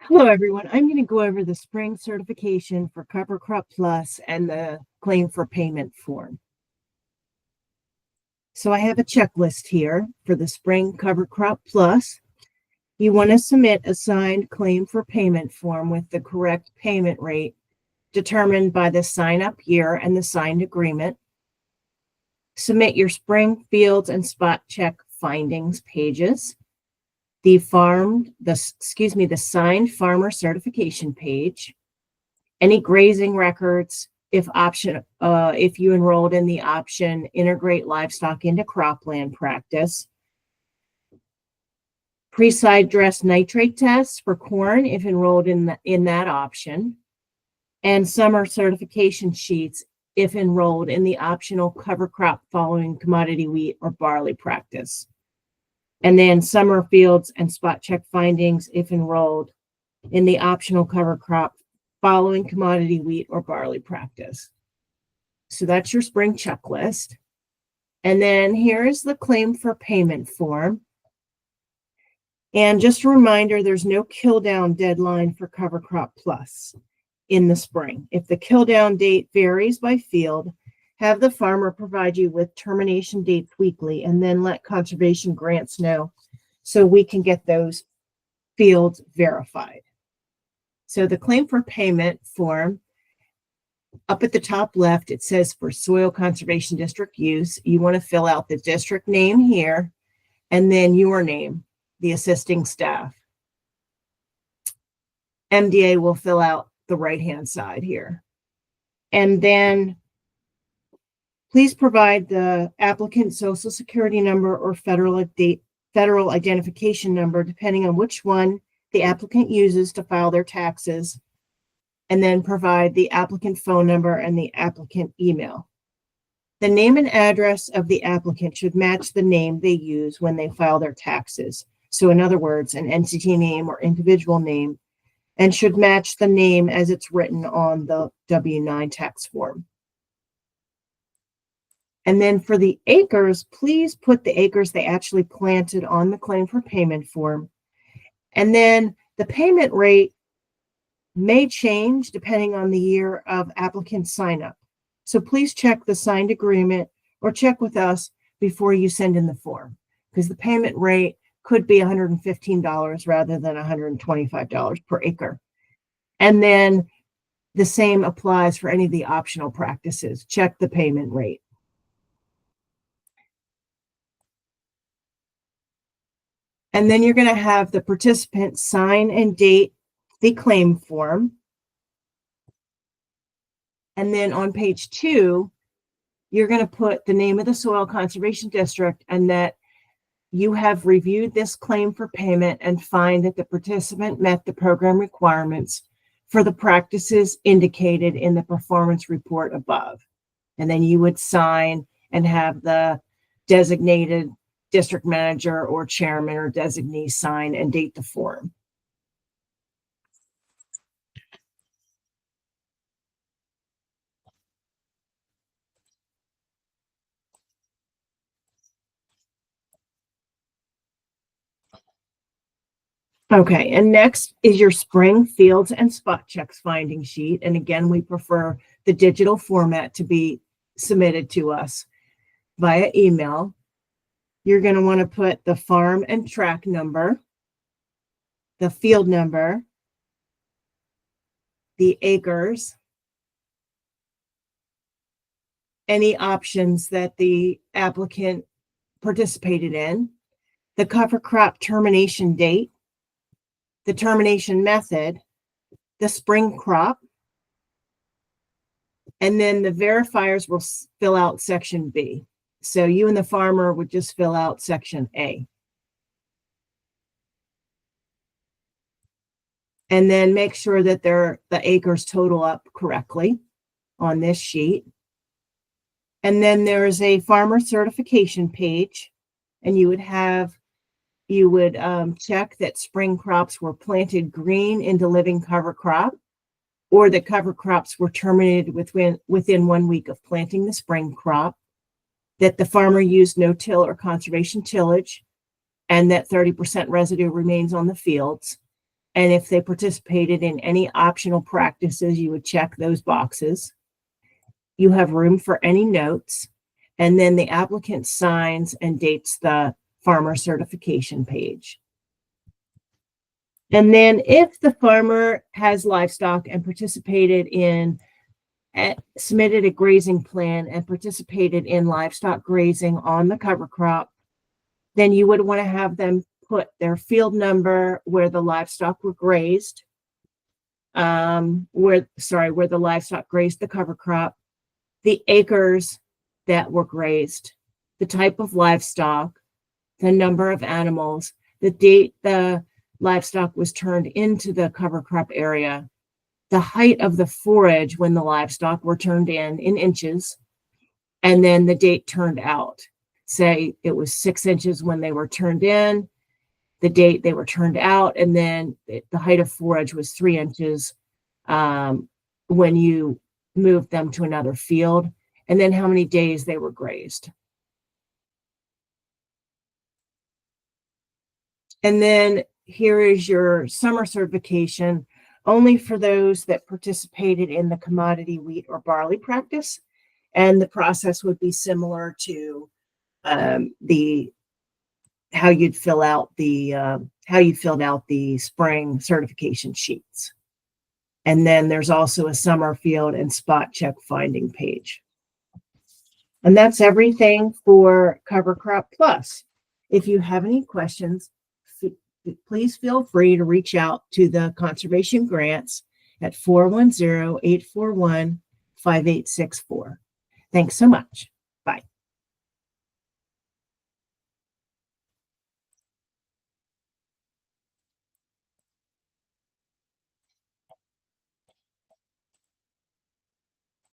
Hello, everyone. I'm going to go over the spring certification for Cover Crop Plus and the claim for payment form. So I have a checklist here for the spring Cover Crop Plus. You want to submit a signed claim for payment form with the correct payment rate determined by the sign-up year and the signed agreement. Submit your spring fields and spot check findings pages. The signed farmer certification page, any grazing records, if you enrolled in the option, integrate livestock into cropland practice, pre-side dress nitrate tests for corn if enrolled in that option, and summer certification sheets if enrolled in the optional cover crop following commodity wheat or barley practice. And then summer fields and spot check findings if enrolled in the optional cover crop following commodity wheat or barley practice. So that's your spring checklist. And then here's the claim for payment form. And just a reminder, there's no kill down deadline for Cover Crop Plus in the spring. If the kill down date varies by field, have the farmer provide you with termination dates weekly and then let conservation grants know so we can get those fields verified. So the claim for payment form, up at the top left, it says for soil conservation district use. You want to fill out the district name here and then your name, the assisting staff. MDA will fill out the right-hand side here. And then please provide the applicant's social security number or federal identification number, depending on which one the applicant uses to file their taxes, and then provide the applicant phone number and the applicant email. The name and address of the applicant should match the name they use when they file their taxes. So in other words, an entity name or individual name, and should match the name as it's written on the W-9 tax form. And then for the acres, please put the acres they actually planted on the claim for payment form. And then the payment rate may change depending on the year of applicant sign up. So please check the signed agreement or check with us before you send in the form, because the payment rate could be $115 rather than $125 per acre. And then the same applies for any of the optional practices. Check the payment rate. And then you're going to have the participant sign and date the claim form. And then on page 2, you're going to put the name of the soil conservation district and that you have reviewed this claim for payment and find that the participant met the program requirements for the practices indicated in the performance report above. And then you would sign and have the designated district manager or chairman or designee sign and date the form. Okay, and next is your spring fields and spot checks finding sheet. And again, we prefer the digital format to be submitted to us via email. You're going to want to put the farm and track number, the field number, the acres, any options that the applicant participated in, the cover crop termination date, the termination method, the spring crop, and then the verifiers will fill out section B. So you and the farmer would just fill out section A. And then make sure that the acres total up correctly on this sheet. And then there's a farmer certification page, and you would check that spring crops were planted green into living cover crop, or that cover crops were terminated within 1 week of planting the spring crop, that the farmer used no-till or conservation tillage, and that 30% residue remains on the fields, And if they participated in any optional practices, you would check those boxes. You have room for any notes. And then the applicant signs and dates the farmer certification page. And then if the farmer has livestock and participated in, submitted a grazing plan and participated in livestock grazing on the cover crop, then you would want to have them put their field number where the livestock were grazed, where the livestock grazed the cover crop, the acres that were grazed, the type of livestock, the number of animals, the date the livestock was turned into the cover crop area, the height of the forage when the livestock were turned in inches, and then the date turned out. Say it was 6 inches when they were turned in, the date they were turned out, and then the height of forage was 3 inches when you moved them to another field, and then how many days they were grazed. And then here is your summer certification, only for those that participated in the commodity wheat or barley practice. And the process would be similar to how you filled out the spring certification sheets. And then there's also a summer field and spot check finding page. And that's everything for Cover Crop Plus. If you have any questions, please feel free to reach out to the Conservation Grants at 410-841-5864. Thanks so much. Bye.